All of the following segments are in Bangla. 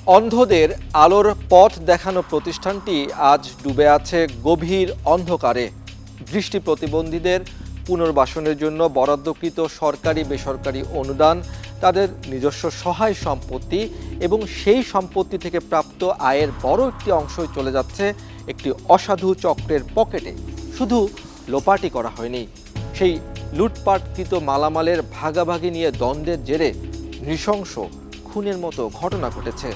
অন্ধদের আলোর পথ দেখানো প্রতিষ্ঠানটি আজ ডুবে আছে গভীর অন্ধকারে। দৃষ্টি প্রতিবন্ধীদের পুনর্বাসনের জন্য বরাদ্দকৃত সরকারি বেসরকারি অনুদান, তাদের নিজস্ব সহায় সম্পত্তি এবং সেই সম্পত্তি থেকে প্রাপ্ত আয়ের বড় একটি অংশই চলে যাচ্ছে একটি অসাধু চক্রের পকেটে। শুধু লোপাটি করা হয়নি, সেই লুটপাটকৃত মালামালের ভাগাভাগি নিয়ে দ্বন্দ্বের জেরে নৃশংস খুনের মতো ঘটনা ঘটেছে।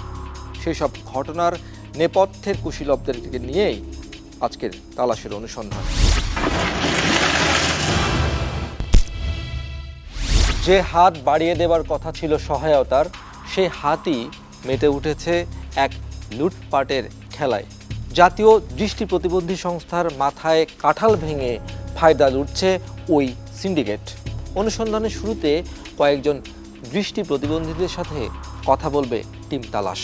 সেই সব ঘটনার নেপথ্যের কুশীলবদেরকে নিয়েই আজকের তালাশের অনুসন্ধান। যে হাত বাড়িয়ে দেবার কথা ছিল সহায়তার, সেই হাতই মেতে উঠেছে এক লুটপাটের খেলায়। জাতীয় দৃষ্টি প্রতিবন্ধী সংস্থার মাথায় কাঁঠাল ভেঙে ফায়দা লুটছে ওই সিন্ডিকেট। অনুসন্ধানের শুরুতে কয়েকজন দৃষ্টি প্রতিবন্ধীদের সাথে কথা বলবে টিম তালাশ।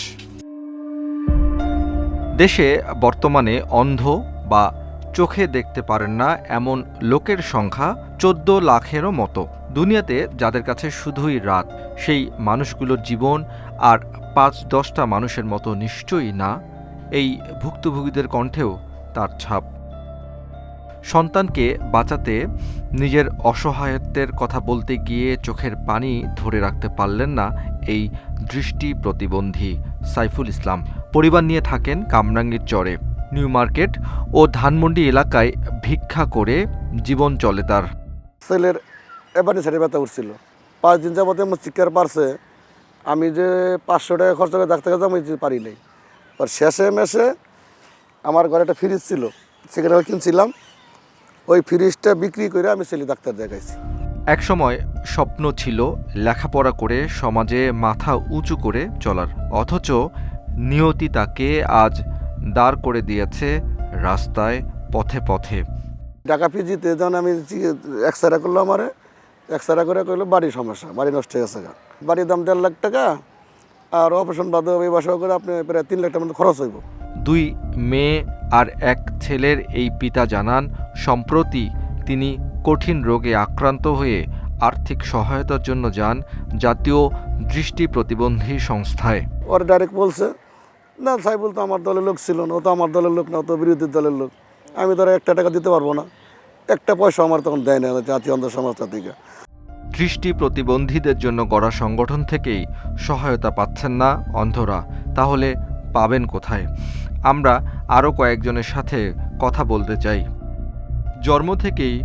দেশে বর্তমানে অন্ধ বা চোখে দেখতে পারেন না এমন লোকের সংখ্যা 14 লাখেরও মতো। দুনিয়াতে যাদের কাছে শুধুই রাত, সেই মানুষগুলোর জীবন আর 5-10টা মানুষের মতো নিশ্চয়ই না। এই ভুক্তভোগীদের কণ্ঠেও তার ছাপ। সন্তানকে বাঁচাতে নিজের অসহায়ত্বের কথা বলতে গিয়ে চোখের পানি ধরে রাখতে পারলেন না এই দৃষ্টি প্রতিবন্ধী সাইফুল ইসলাম। পরিবার নিয়ে থাকেন কামরাঙ্গীর চরে। নিউ মার্কেট ও ধানমন্ডি এলাকায় ভিক্ষা করে জীবন চলে তার। ছেলের এবারে ছেড়ে ব্যথা উঠছিল, 5 দিন যাবতে আমার চিকার পারছে। আমি যে 500 টাকা খরচ করে ডাক্তার কাছে আমি পারি নাই। আর শেষে মেশে আমার ঘরে একটা ফ্রিজ ছিল, সেখানে কিনছিলাম। ওই ফ্রিজটা বিক্রি করে আমি ছেলে ডাক্তার দেখাইছি। একসময় স্বপ্ন ছিল লেখাপড়া করে সমাজে মাথা উঁচু করে চলার, অথচ নিয়তি তাকে আজ দাঁড় করে দিয়েছে রাস্তায়, পথে পথে। ঢাকা পিজিতে যখন আমি এক্সরে করলো, আমারে এক্সরে করে কইলো বাড়ির সমস্যা, বাড়ি নষ্ট হয়ে গেছে। বাড়ির দাম 1.5 লাখ টাকা, আর অপারেশন বাদে এই বাসা করে আপনি প্রায় 3 লাখ টাকার মতো খরচ হইব। 2 মেয়ে আর 1 ছেলের এই পিতা জানান, সম্প্রতি তিনি কঠিন রোগে আক্রান্ত হয়ে আর্থিক সহায়তার জন্য যান জাতীয় দৃষ্টি প্রতিবন্ধী সংস্থায়। ওরা ডাইরেক্ট বলছে, না সাইফুল তো আমার দলের লোক ছিল না, ও তো আমার দলের লোক না, ও তো বিরোধী দলের লোক, আমি ধরো 1 টাকা দিতে পারবো না। 1 পয়সা আমার তখন দেয় না জাতীয় অন্ধ সংস্থা থেকে। দৃষ্টি প্রতিবন্ধীদের জন্য গড়া সংগঠন থেকেই সহায়তা পাচ্ছেন না অন্ধরা, তাহলে পাবেন কোথায়? আমরা আরও কয়েকজনের সাথে কথা বলতে চাই। জন্ম থেকেই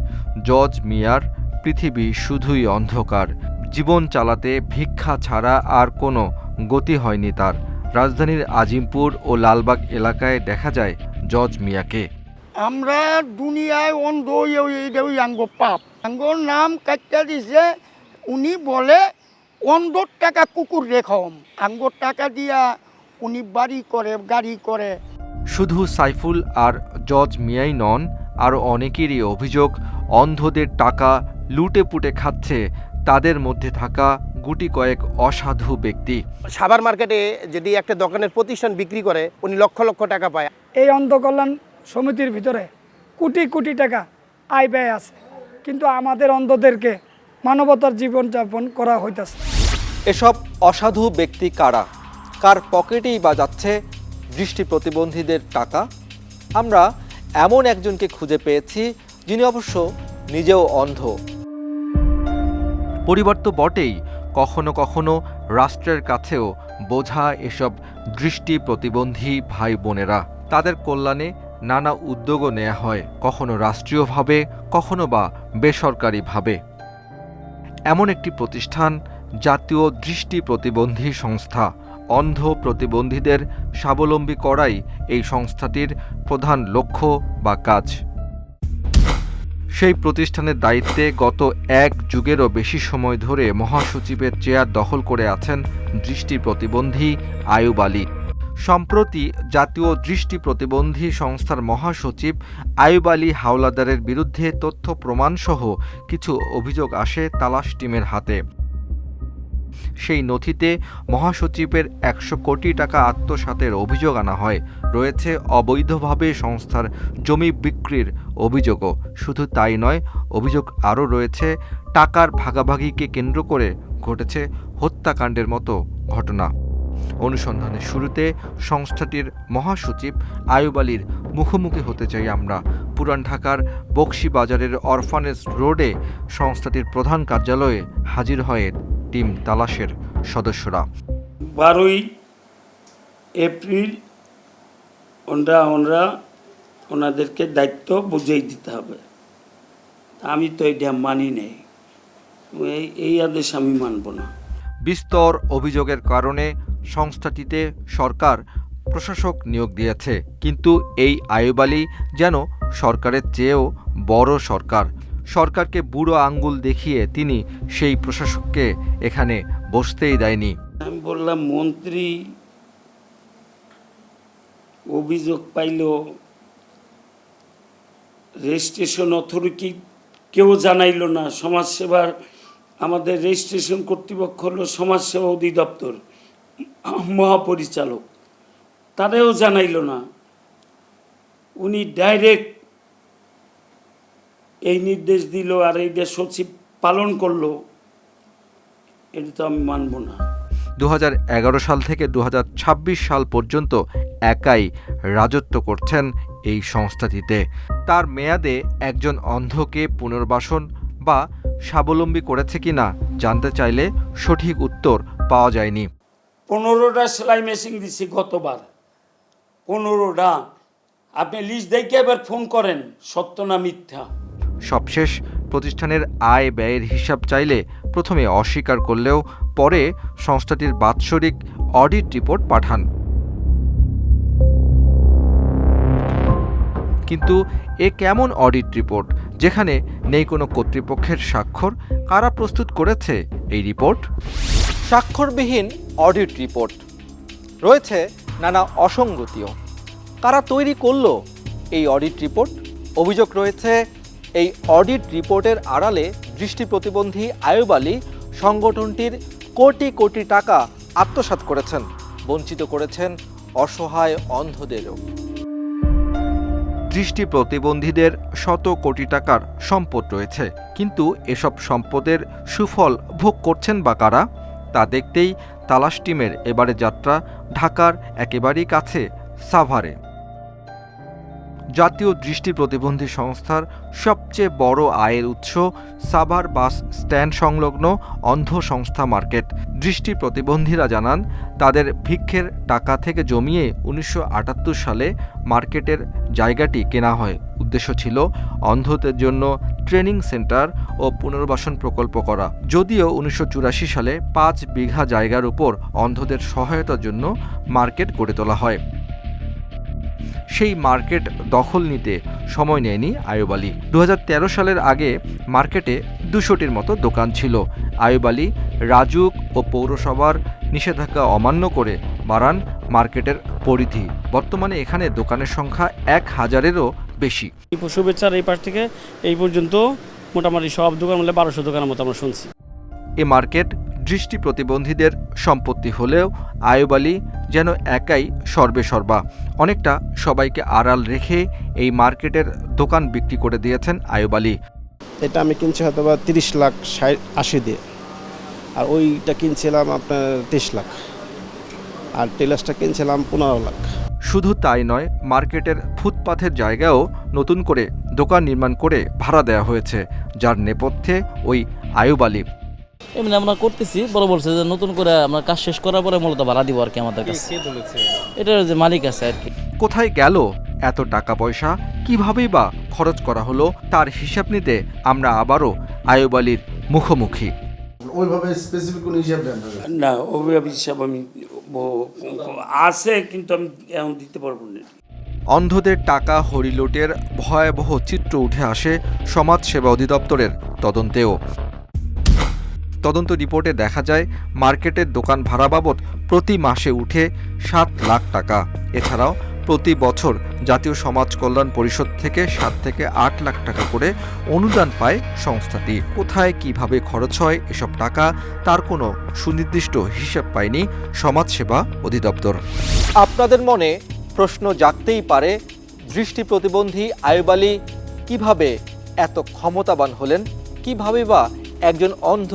জজ মিয়ার পৃথিবী শুধুই অন্ধকার। জীবন চালাতে ভিক্ষা ছাড়া আর কোনো গতি হয়নি তার। রাজধানীর আজিমপুর ও লালবাগ এলাকায় দেখা যায় জজ মিয়াকে। আমরা দুনিয়ায় অন্ধ আঙ্গ পাপ, আঙ্গর নাম কাটটা দিছে। উনি বলে অন্ধর টাকা কুকুর রেখম, আঙ্গর টাকা দিয়া উনি বাড়ি করে, গাড়ি করে। শুধু সাইফুল আর জজ মিয়াই নন, আরও অনেকেরই অভিযোগ অন্ধদের টাকা লুটে পুটে খাচ্ছে তাদের মধ্যে থাকা গুটি কয়েক অসাধু ব্যক্তি। সাভার মার্কেটে যদি একটা দোকানের প্রতিষ্ঠান বিক্রি করে, উনি লক্ষ লক্ষ টাকা পায়। এই অন্ধ কল্যাণ সমিতির ভিতরে কোটি কোটি টাকা আয় ব্যয় আছে, কিন্তু আমাদের অন্ধদেরকে মানবতার জীবনযাপন করা হইতেছে। এসব অসাধু ব্যক্তি কারা? কার পকেটেই বা যাচ্ছে দৃষ্টি প্রতিবন্ধীদের টাকা? আমরা এমন একজনকে খুঁজে পেয়েছি, যিনি অবশ্য নিজেও অন্ধ। পরিবার তো বটেই, কখনো কখনো রাষ্ট্রের কাছেও বোঝা এসব দৃষ্টি প্রতিবন্ধী ভাই বোনেরা। তাদের কল্যাণে নানা উদ্যোগও নেওয়া হয়, কখনো রাষ্ট্রীয়ভাবে, কখনো বা বেসরকারিভাবে। এমন একটি প্রতিষ্ঠান জাতীয় দৃষ্টি প্রতিবন্ধী সংস্থা। অন্ধ প্রতিবন্ধীদের স্বাবলম্বী করাই এই সংস্থাটির প্রধান লক্ষ্য বা কাজ। সেই প্রতিষ্ঠানের দায়িত্বে গত 1 যুগেরও বেশি সময় ধরে মহাসচিবের চেয়ার দখল করে আছেন দৃষ্টি প্রতিবন্ধী আয়ুব আলী। সম্প্রতি জাতীয় দৃষ্টি প্রতিবন্ধী সংস্থার মহাসচিব আয়ুব আলী হাওলাদারের বিরুদ্ধে তথ্য প্রমাণসহ কিছু অভিযোগ আসে তালাশ টিমের হাতে। সেই নথিতে মহাসচিবের 100 কোটি টাকা আত্মসাতের অভিযোগ আনা হয়। রয়েছে অবৈধভাবে সংস্থার জমি বিক্রির অভিযোগও। শুধু তাই নয়, অভিযোগ আরও রয়েছে টাকার ভাগাভাগিকে কেন্দ্র করে ঘটেছে হত্যাকাণ্ডের মতো ঘটনা। অনুসন্ধানের শুরুতে সংস্থাটির মহাসচিব আয়ুব আলীর মুখোমুখি হতে চাই আমরা। পুরান ঢাকার বকশীবাজারের অরফানেজ রোডে সংস্থাটির প্রধান কার্যালয়ে হাজির হয় টিম তালাশের সদস্যরা। 12ই এপ্রিল ওনাদেরকে দায়িত্ব বুঝিয়ে দিতে হবে। আমি তো এটা মানি নেই, এই আদেশ আমি মানব না। বিস্তর অভিযোগের কারণে সংস্থাটিতে সরকার প্রশাসক নিয়োগ দিয়েছে, কিন্তু এই আয়ুব আলী যেন সরকারের চেয়েও বড় সরকার। সরকারকে বুড়ো আঙ্গুল দেখিয়ে তিনি সেই প্রশাসককে এখানে বসতেই দেয়নি। আমি বললাম, মন্ত্রী অভিযোগ পাইল, রেজিস্ট্রেশন অথরিটি কেউ জানাইল না। সমাজসেবার আমাদের রেজিস্ট্রেশন কর্তৃপক্ষ হলো সমাজসেবা অধিদপ্তর, মহাপরিচালক, তারাও জানাইল না। উনি ডাইরেক্ট এই নির্দেশ দিল আর এইটা সচিব পালন করলো। এটা তো আমি মানব না। 2011 সাল থেকে 2026 সাল পর্যন্ত একাই রাজত্ব করছেন এই সংস্থাটিতে। তার মেয়াদে একজন অন্ধকে পুনর্বাসন বা স্বাবলম্বী করেছে কিনা জানতে চাইলে সঠিক উত্তর পাওয়া যায়নি। 15টা সেলাই মেশিন দিছি গতবার, 15টা। আপনি লিস্ট দেখে এবার ফোন করেন, সত্য না মিথ্যা। সবশেষ প্রতিষ্ঠানের আয় ব্যয়ের হিসাব চাইলে প্রথমে অস্বীকার করলেও পরে সংস্থাটির বাৎসরিক অডিট রিপোর্ট পাঠান। কিন্তু এ কেমন অডিট রিপোর্ট, যেখানে নেই কোনো কর্তৃপক্ষের স্বাক্ষর? কারা প্রস্তুত করেছে এই রিপোর্ট? স্বাক্ষরবিহীন অডিট রিপোর্ট, রয়েছে নানা অসঙ্গতিও। কারা তৈরি করলো এই অডিট রিপোর্ট? অভিযোগ রয়েছে এই অডিট রিপোর্টের আড়ালে দৃষ্টি প্রতিবন্ধী আয়ুব আলী সংগঠনটির কোটি কোটি টাকা আত্মসাৎ করেছেন, বঞ্চিত করেছেন অসহায় অন্ধদেরও। দৃষ্টি প্রতিবন্ধীদের শত কোটি টাকার সম্পদ রয়েছে, কিন্তু এসব সম্পদের সুফল ভোগ করছেন বা কারা? তা দেখতেই তালাশ টিমের এবারে যাত্রা ঢাকার একেবারেই কাছে সাভারে। জাতীয় দৃষ্টি প্রতিবন্ধী সংস্থার সবচেয়ে বড় আয়ের উৎস সাভার বাস স্ট্যান্ড সংলগ্ন অন্ধ সংস্থা মার্কেট। দৃষ্টি প্রতিবন্ধীরা জানান, তাদের ভিক্ষের টাকা থেকে জমিয়ে 1978 সালে মার্কেটের জায়গাটি কেনা হয়। উদ্দেশ্য ছিল অন্ধদের জন্য ট্রেনিং সেন্টার ও পুনর্বাসন প্রকল্প করা। যদিও 1984 সালে 5 বিঘা জায়গার উপর অন্ধদের সহায়তার জন্য মার্কেট গড়ে তোলা হয়। সেই মার্কেট দখল নিতে সময় নেয়নি আয়ুব আলী। 2013 সালের আগে মার্কেটে 200টির মতো দোকান ছিল। আয়ুব আলী রাজুক ও পৌরসভার নিষেধাজ্ঞা অমান্য করে বাড়ান মার্কেটের পরিধি। বর্তমানে এখানে দোকানের সংখ্যা 1000-এরও বেশি। শুভেচ্ছার এই পাশ থেকে এই পর্যন্ত মোটামুটি সব দোকান মিলে 1200 দোকানের মতো আমরা শুনছি। এ মার্কেট দৃষ্টি প্রতিবন্ধীদের সম্পত্তি হলেও আয়ুব আলী যেন একাই সর্বেসর্বা। অনেকটা সবাইকে আড়াল রেখে এই মার্কেটের দোকান বিক্রি করে দিয়েছেন আয়ুব আলী। এটা আমি কিনছি হয়তো বা 30 লাখ 80 দিয়ে, আর ওইটা কিনছিলাম আপনার 23 লাখ, আর টেলার্সটা কিনছিলাম 15 লাখ। শুধু তাই নয়, মার্কেটের ফুটপাথের জায়গাও নতুন করে দোকান নির্মাণ করে ভাড়া দেওয়া হয়েছে, যার নেপথ্যে ওই আয়ুব আলী। এমনি আমরা করতেছি, বড় বলছে যে নতুন করে আমরা কাজ শেষ করার পরে মূলত ভাড়া দিব আর কি আমাদের কাছে। এটার যে মালিক আছে আর কি। কোথায় গেল এত টাকা পয়সা, কিভাবেই বা খরচ করা হলো, তার হিসাব নিতে আমরা আবারও আয়ুব আলীর মুখোমুখি। ওইভাবে স্পেসিফিক কোনো হিসাব দেন না, ওইভাবে হিসাব আমি আছে, কিন্তু আমি এখন দিতে পারবো না। অন্ধদের টাকা হরিলুটের ভয়াবহ চিত্র উঠে আসে সমাজসেবা অধিদপ্তরের তদন্তেও। তদন্ত রিপোর্টে দেখা যায়, মার্কেটের দোকান ভাড়া বাবদ প্রতি মাসে উঠে 7 লাখ টাকা। এছাড়াও প্রতি বছর জাতীয় সমাজ কল্যাণ পরিষদ থেকে 7 থেকে 8 লাখ টাকা করে অনুদান পায় সংস্থাটি। কোথায় কিভাবে খরচ হয় এসব টাকা, তার কোনো সুনির্দিষ্ট হিসাব পায়নি সমাজসেবা অধিদপ্তর। আপনাদের মনে প্রশ্ন জাগতেই পারে, দৃষ্টি প্রতিবন্ধী আয়ুব আলী কীভাবে এত ক্ষমতাবান হলেন? কিভাবে বা একজন অন্ধ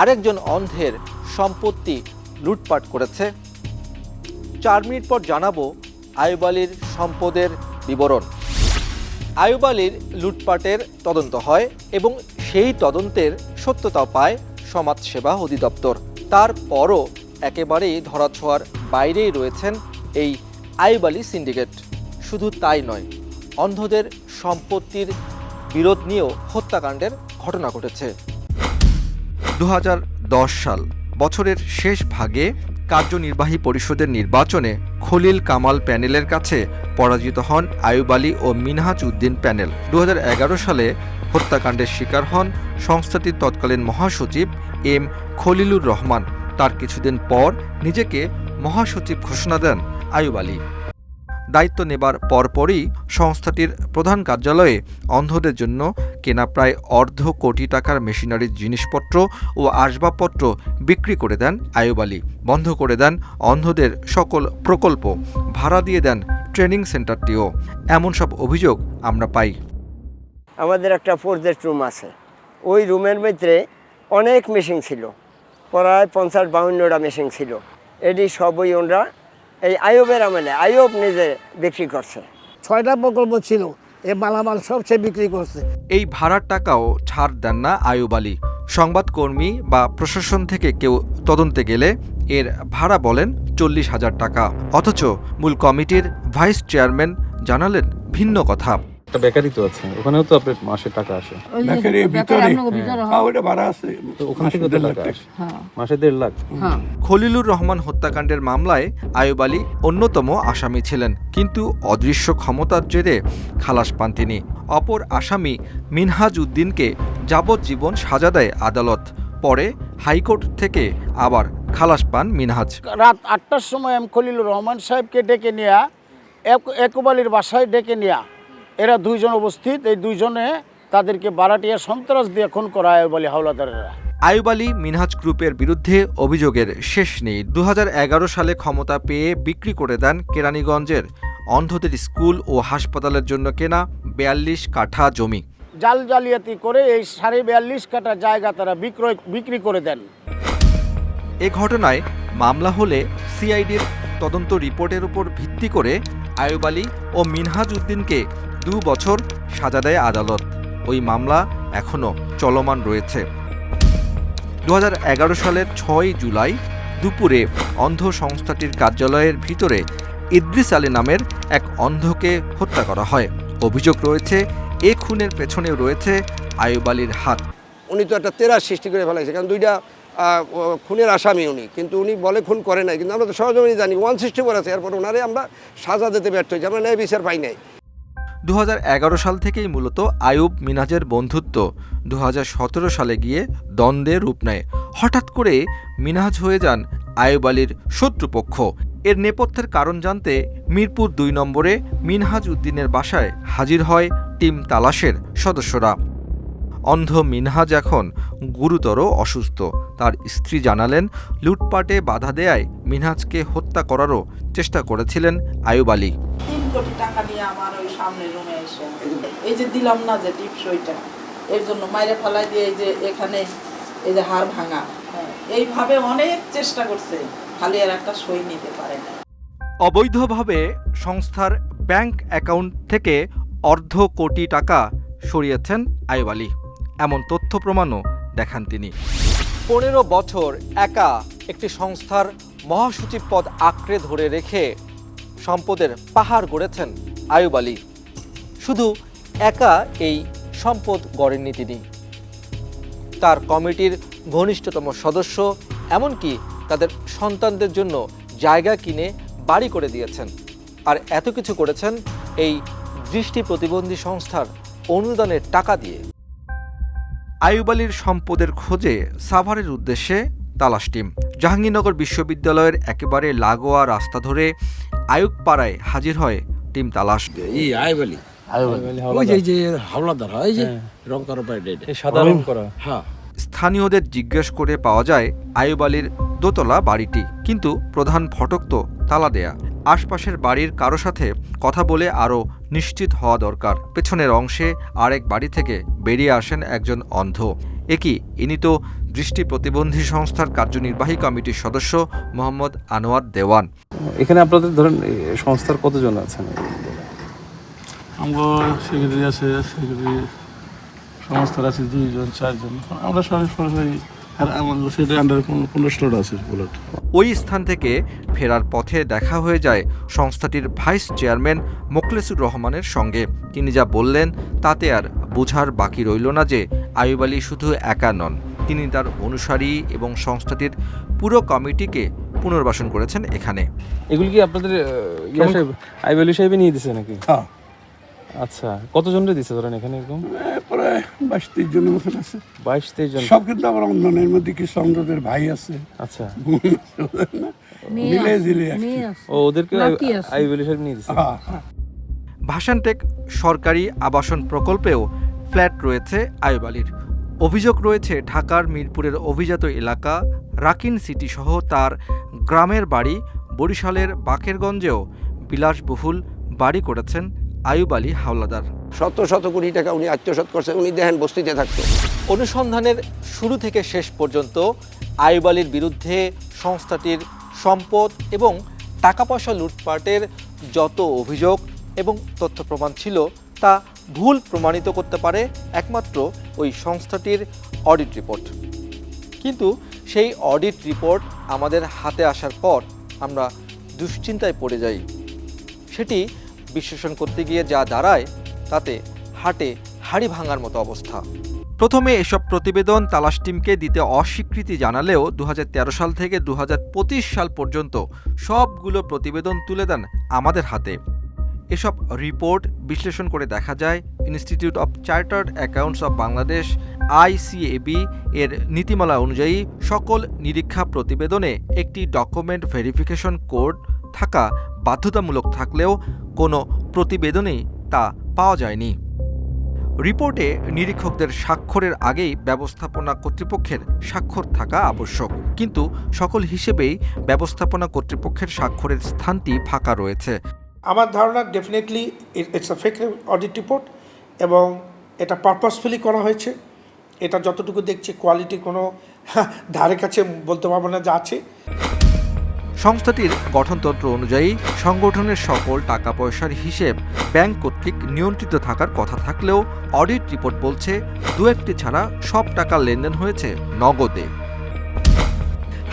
আরেকজন অন্ধের সম্পত্তি লুটপাট করেছে? 4 মিনিট পর জানাবো আইয়ুব আলীর সম্পদের বিবরণ। আইয়ুব আলীর লুটপাটের তদন্ত হয় এবং সেই তদন্তের সত্যতা পায় সমাজসেবা অধিদপ্তর। তারপরও একেবারেই ধরাছোঁয়ার বাইরেই রয়েছেন এই আইয়ুব আলী সিন্ডিকেট। শুধু তাই নয়, অন্ধদের সম্পত্তির বিরোধ নিয়েও হত্যাকাণ্ডের ঘটনা ঘটেছে। 2010 সাল, বছরের শেষ ভাগে কার্যনির্বাহী পরিষদের নির্বাচনে খলিল কামাল প্যানেলের কাছে পরাজিত হন আইয়ুব আলী ও মিনহাজ উদ্দিন প্যানেল। 2011 সালে হত্যাকাণ্ডের শিকার হন সংস্থাটির তৎকালীন মহাসচিব এম খলিলুর রহমান। তার কিছুদিন পর নিজেকে মহাসচিব ঘোষণা দেন আইয়ুব আলী। দায়িত্ব নেবার পরপরই সংস্থাটির প্রধান কার্যালয়ে অন্ধদের জন্য কেনা প্রায় $1.5 কোটি টাকার মেশিনারির জিনিসপত্র ও আসবাবপত্র বিক্রি করে দেন আইয়ুব আলী। বন্ধ করে দেন অন্ধদের সকল প্রকল্প, ভাড়া দিয়ে দেন ট্রেনিং সেন্টারটিও। এমন সব অভিযোগ আমরা পাই। আমাদের একটা প্রজেক্ট রুম আছে, ওই রুমের মধ্যে অনেক মেশিন ছিল, প্রায় 50-52টা মেশিন ছিল। এটি সবই ওরা এই আইয়ুবের আমলে আইয়ুব নিজে বিক্রি করছে। 6টা প্রকল্প ছিল, এই মালামাল সব সে বিক্রি করছে। এই ভাড়ার টাকাও ছাড় দেন না আইয়ুব আলী। সংবাদকর্মী বা প্রশাসন থেকে কেউ তদন্তে গেলে এর ভাড়া বলেন 40,000 টাকা। অথচ মূল কমিটির ভাইস চেয়ারম্যান জানালেন ভিন্ন কথা। একটা বেকারি তো আছে, ওখানেও তো আপনার মাসে টাকা আসে। তো ওখান থেকে তো টাকা আসে মাসে 1.5 লাখ। খলিলুর রহমান হত্যাকাণ্ডের মামলায় আইয়ুব আলী অন্যতম আসামি ছিলেন, কিন্তু অদৃশ্য ক্ষমতার জেরে খালাস পান তিনি। অপর আসামি মিনহাজ উদ্দিনকে যাবজ্জীবন সাজা দেয় আদালত। পরে হাইকোর্ট থেকে আবার খালাস পান মিনহাজ। রাত 8টার সময় এম খলিলুর রহমান সাহেবকে ডেকে নেয়া, আইয়ুব আলীর বাসায় ডেকে নেয়া, এরা দুইজন উপস্থিত। এই দুইজনে তাদেরকে বারাটিয়া সন্ত্রাস দিয়ে খুন করা আইয়ুব আলী হাওলাদারেরা। আইয়ুব আলী মিনহাজ গ্রুপের বিরুদ্ধে অভিযোগের শেষ নেই। 2011 সালে ক্ষমতা পেয়ে বিক্রি করে দেন কেরানীগঞ্জের অন্ধদের স্কুল ও হাসপাতালের জন্য কেনা 42 কাঠা জমি। জালিয়াতি করে এই 42.5 কাঠা জায়গা তারা বিক্রি করে দেন। এ ঘটনায় মামলা হলে সিআইডির তদন্ত রিপোর্টের উপর ভিত্তি করে আইয়ুব আলী ও মিনহাজ উদ্দিনকে 2 বছর সাজা দেয় আদালত। ওই মামলা এখনও চলমান রয়েছে। 2011 সালের 6 জুলাই দুপুরে অন্ধ সংস্থাটির কার্যালয়ের ভিতরে ইদ্রিস আলী নামের এক অন্ধকে হত্যা করা হয়। অভিযোগ রয়েছে এ খুনের পেছনেও রয়েছে আইয়ুব আলীর হাত। উনি তো একটা তেরাস সৃষ্টি করে ফেলাইছে, কারণ 2টা খুনের আসামি উনি, কিন্তু উনি বলে খুন করে নাই, কিন্তু আমরা তো সহজেই জানি 1 সৃষ্টি করেছে। এরপর ওনারে আমরা সাজা দিতে ব্যর্থ হয়েছি, আমরা ন্যায় বিচার পাই নাই। 2011 সাল থেকেই মূলত আইয়ুব মিনহাজের বন্ধুত্ব 2017 সালে গিয়ে দ্বন্দ্বে রূপ নেয়। হঠাৎ করে মিনহাজ হয়ে যান আইয়ুব আলীর শত্রুপক্ষ। এর নেপথ্যের কারণ জানতে মিরপুর 2 নম্বরে মিনহাজ উদ্দিনের বাসায় হাজির হয় টিম তালাশের সদস্যরা। অন্ধ মিনহাজ এখন গুরুতর অসুস্থ। তার স্ত্রী জানালেন, লুটপাটে বাধা দেয়ায় মিনহাজকে হত্যা করারও চেষ্টা করেছিলেন আইয়ুব আলী। 3 কোটি টাকা নিয়ে আমার ওই সামনে রুমে এসে এই যে দিলাম না যে টিপসইটা, এর জন্য মাইরে ফেলাই দিয়ে এই যে এখানে এই যে হাড় ভাঙা, এইভাবে অনেক চেষ্টা করছে, খালি আর একটা সই নিতে পারে না। অবৈধভাবে সংস্থার ব্যাংক অ্যাকাউন্ট থেকে $1.5 কোটি টাকা সরিয়েছেন আইয়ুব আলী, এমন তথ্য প্রমাণও দেখান তিনি। 15 বছর একা একটি সংস্থার মহাসচিব পদ আঁকড়ে ধরে রেখে সম্পদের পাহাড় গড়েছেন আইয়ুব আলী। শুধু একা এই সম্পদ গড়েননি তিনি, তার কমিটির ঘনিষ্ঠতম সদস্য, এমনকি তাদের সন্তানদের জন্য জায়গা কিনে বাড়ি করে দিয়েছেন। আর এত কিছু করেছেন এই দৃষ্টি প্রতিবন্ধী সংস্থার অনুদানের টাকা দিয়ে। আইয়ুব আলীর সম্পদের খোঁজে সাভারের উদ্দেশ্যে তালাশ টিম। জাহাঙ্গীরনগর বিশ্ববিদ্যালয়ের একেবারে লাগোয়া রাস্তা ধরে আইয়ুব পাড়ায় হাজির হয় টিম তালাশ। স্থানীয়দের জিজ্ঞেস করে পাওয়া যায় আইয়ুব আলীর দোতলা বাড়িটি, কিন্তু প্রধান ফটক তো তালা দেয়া। আশপাশের বাড়ির কারো সাথে কথা বলে আরও নিশ্চিত হওয়া দরকার। পেছনের অংশে আরেক বাড়ি থেকে বেরিয়ে আসেন একজন অন্ধ। ইনি তো দৃষ্টি প্রতিবন্ধী সংস্থার কার্যনির্বাহী কমিটির সদস্য মোহাম্মদ আনোয়ার দেওয়ান। এখানে আপনাদের ধরেন সংস্থার কতজন আছেন? আমার সেক্রেটারি আছে, সেক্রেটারি সংস্থার আছে 2 জন 4 জন। আমরা সরাসরি আর আমাদের সেটা আন্ডারে 15 জন আছে প্লট। ওই স্থান থেকে ফেরার পথে দেখা হয়ে যায় সংস্থাটির ভাইস চেয়ারম্যান মোখলেসুর রহমানের সঙ্গে। তিনি যা বললেন তাতে আর বোঝার বাকি রইল না যে আইয়ুব আলী শুধু একা নন, তিনি তার অনুসারী এবং সংস্থাটির পুরো কমিটিকে পুনর্বাসন করেছেন এখানে। এগুলি কি আপনাদের আইয়ুব আলী সাহেব নিয়ে দিছে নাকি? হ্যাঁ। আচ্ছা, কতজনরে দিছে ধরেন এখানে এরকম? প্রায় 22-23 জনের মতন আছে। 22-23 জন। সব কিন্তু আমার অন্ধনের মধ্যে কিছু অন্ধদের ভাই আছে। আচ্ছা, মিলে জিলে ও ওদেরকে আইয়ুব আলী সাহেব নিয়ে দিছে। ভাসানটেক সরকারি আবাসন প্রকল্পেও ফ্ল্যাট রয়েছে আইয়ুব আলীর। অভিযোগ রয়েছে ঢাকার মিরপুরের অভিজাত এলাকা রাকিন সিটি সহ তার গ্রামের বাড়ি বরিশালের বাকেরগঞ্জেও বিলাসবহুল বাড়ি করেছেন আইয়ুব আলী হাওলাদার। শত শত কোটি টাকা উনি আত্মসাৎ করছেন। উনি দেখেন বস্তিতে থাকতো। অনুসন্ধানের শুরু থেকে শেষ পর্যন্ত আইয়ুব আলীর বিরুদ্ধে সংস্থাটির সম্পদ এবং টাকা পয়সা লুটপাটের যত অভিযোগ এবং তথ্য প্রমাণ ছিল তা ভুল প্রমাণিত করতে পারে একমাত্র ওই সংস্থাটির অডিট রিপোর্ট। কিন্তু সেই অডিট রিপোর্ট আমাদের হাতে আসার পর আমরা দুশ্চিন্তায় পড়ে যাই। সেটি বিশ্লেষণ করতে গিয়ে যা দাঁড়ায় তাতে হাড়ি ভাঙার মতো অবস্থা। প্রথমে এসব প্রতিবেদন তালাশ টিমকে দিতে অস্বীকৃতি জানালেও 2013 সাল থেকে 2025 সাল পর্যন্ত সবগুলো প্রতিবেদন তুলে দেন আমাদের হাতে। এসব রিপোর্ট বিশ্লেষণ করে দেখা যায় institute of chartered accounts of Bangladesh ICAB এর নীতিমালা অনুযায়ী সকল নিরীক্ষা প্রতিবেদনে একটি ডকুমেন্ট ভেরিফিকেশন কোড থাকা বাধ্যতামূলক থাকলেও কোনো প্রতিবেদনেই তা পাওয়া যায়নি। রিপোর্টে নিরীক্ষকদের স্বাক্ষরের আগেই ব্যবস্থাপনা কর্তৃপক্ষের স্বাক্ষর থাকা আবশ্যক, কিন্তু সকল হিসেবেই ব্যবস্থাপনা কর্তৃপক্ষের স্বাক্ষরের স্থানটি ফাঁকা রয়েছে। আমার ধারণা definitely it's a fake audit report এবং এটা পারপাসফুলি করা হয়েছে। এটা যতটুকু দেখছি কোয়ালিটি কোনো ধারে কাছে বলতে পারবো না যা আছে। সংস্থাটির গঠনতন্ত্র অনুযায়ী সংগঠনের সকল টাকা পয়সার হিসেব ব্যাংক কর্তৃক নিয়ন্ত্রিত থাকার কথা থাকলেও অডিট রিপোর্ট বলছে 2-1টি ছাড়া সব টাকা লেনদেন হয়েছে নগদে।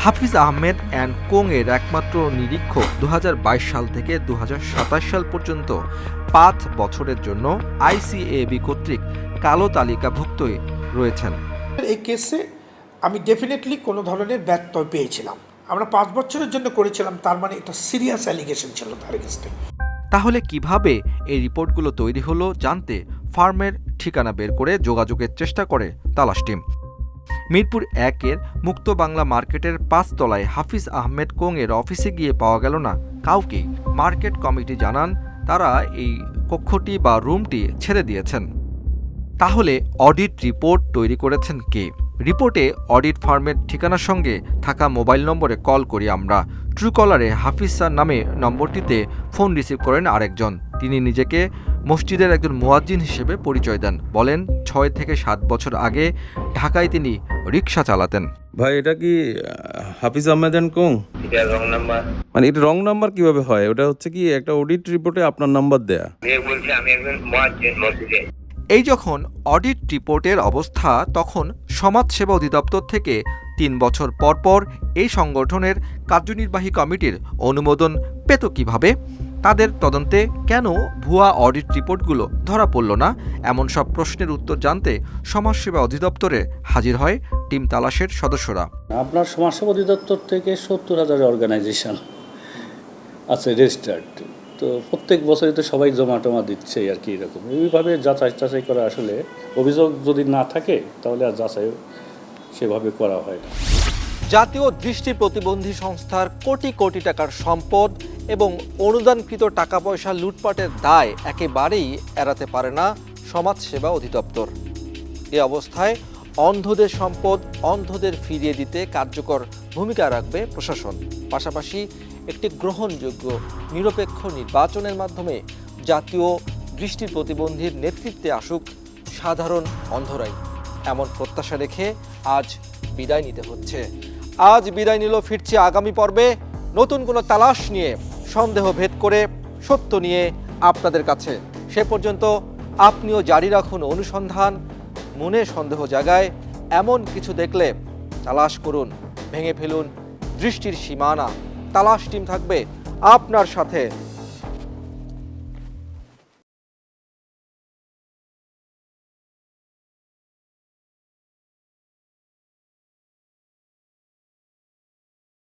হাফিজ আহমেদ অ্যান্ড কোং এর একমাত্র নিরীক্ষক 2022 সাল থেকে 2027 সাল পর্যন্ত 5 বছরের জন্য ICAB কর্তৃক কালো তালিকাভুক্ত রয়েছেন। এই কেসে আমি ডেফিনেটলি কোনো ধরনের ব্যত্যয় পেয়েছিলাম। আমরা 5 বছরের জন্য করেছিলাম, তার মানে এটা সিরিয়াস অ্যালিগেশন ছিল তার এগেইনস্টে। তাহলে কিভাবে এই রিপোর্টগুলো তৈরি হলো জানতে ফার্মের ঠিকানা বের করে যোগাযোগের চেষ্টা করে তালাশ টিম। মিরপুর 1-এর মুক্ত বাংলা মার্কেটের 5 তলায় হাফিজ আহমেদ কোং এর অফিসে গিয়ে পাওয়া গেল না কাউকে। মার্কেট কমিটি জানান তারা এই কক্ষটি বা রুমটি ছেড়ে দিয়েছেন। তাহলে অডিট রিপোর্ট তৈরি করেছেন কে? রিপোর্টে অডিট ফার্মের ঠিকানার সঙ্গে থাকা মোবাইল নম্বরে কল করি আমরা। ট্রুকলারে হাফিজ স্যার নামে নম্বরটিতে ফোন রিসিভ করেন আরেকজন। তিনি নিজেকে মসজিদের একজন মুয়াজ্জিন হিসেবে পরিচয় দেন। বলেন 6 থেকে 7 বছর আগে ঢাকায় তিনি রিক্সা চালাতেন। ভাই, এটা কি হাফিজ আহমেদ অ্যান্ড কোং? এটা রং নাম্বার। মানে এটা রং নাম্বার কিভাবে হয়? ওটা হচ্ছে কি একটা অডিট রিপোর্টে আপনার নাম্বার দেয়া। বলছি আমি একজন মুয়াজ্জিন মসজিদে। এই যখন অডিট রিপোর্টের অবস্থা, তখন সমাজসেবা অধিদপ্তর থেকে 3 বছর পর পর এই সংগঠনের কার্যনির্বাহী কমিটির অনুমোদন পেত কিভাবে? তাদের তদন্তে কেন ভুয়া অডিট রিপোর্টগুলো ধরা পড়ল না? এমন সব প্রশ্নের উত্তর জানতে সমাজসেবা অধিদপ্তরে হাজির হয় টিম তালাশের সদস্যরা। আপনার সমাজসেবা অধিদপ্তর থেকে 70,000 অর্গানাইজেশন আছে রেজিস্টার্ড, তো প্রত্যেক বছরই তো সবাই জমা টমা দিচ্ছে আর কি। এরকম এইভাবে যাচাই করা, আসলে অভিযোগ যদি না থাকে তাহলে আর যাচাই সেভাবে করা হয় না। জাতীয় দৃষ্টি প্রতিবন্ধী সংস্থার কোটি কোটি টাকার সম্পদ এবং অনুদানকৃত টাকা পয়সা লুটপাটের দায় একেবারেই এড়াতে পারে না সমাজসেবা অধিদপ্তর। এ অবস্থায় অন্ধদের সম্পদ অন্ধদের ফিরিয়ে দিতে কার্যকর ভূমিকা রাখবে প্রশাসন। পাশাপাশি একটি গ্রহণযোগ্য নিরপেক্ষ নির্বাচনের মাধ্যমে জাতীয় দৃষ্টি প্রতিবন্ধীর নেতৃত্বে আসুক সাধারণ অন্ধরাই, এমন প্রত্যাশা রেখে আজ বিদায় নিতে হচ্ছে। আজ বিদায় নিল, ফিরছে আগামী পর্বে নতুন কোনো তালাশ নিয়ে, সন্দেহ ভেদ করে সত্য নিয়ে আপনাদের কাছে। সে পর্যন্ত আপনিও জারি রাখুন অনুসন্ধান। মনে সন্দেহ জাগায় এমন কিছু দেখলে তালাশ করুন, ভেঙে ফেলুন দৃষ্টির সীমানা। তালাশ টিম থাকবে আপনার সাথে।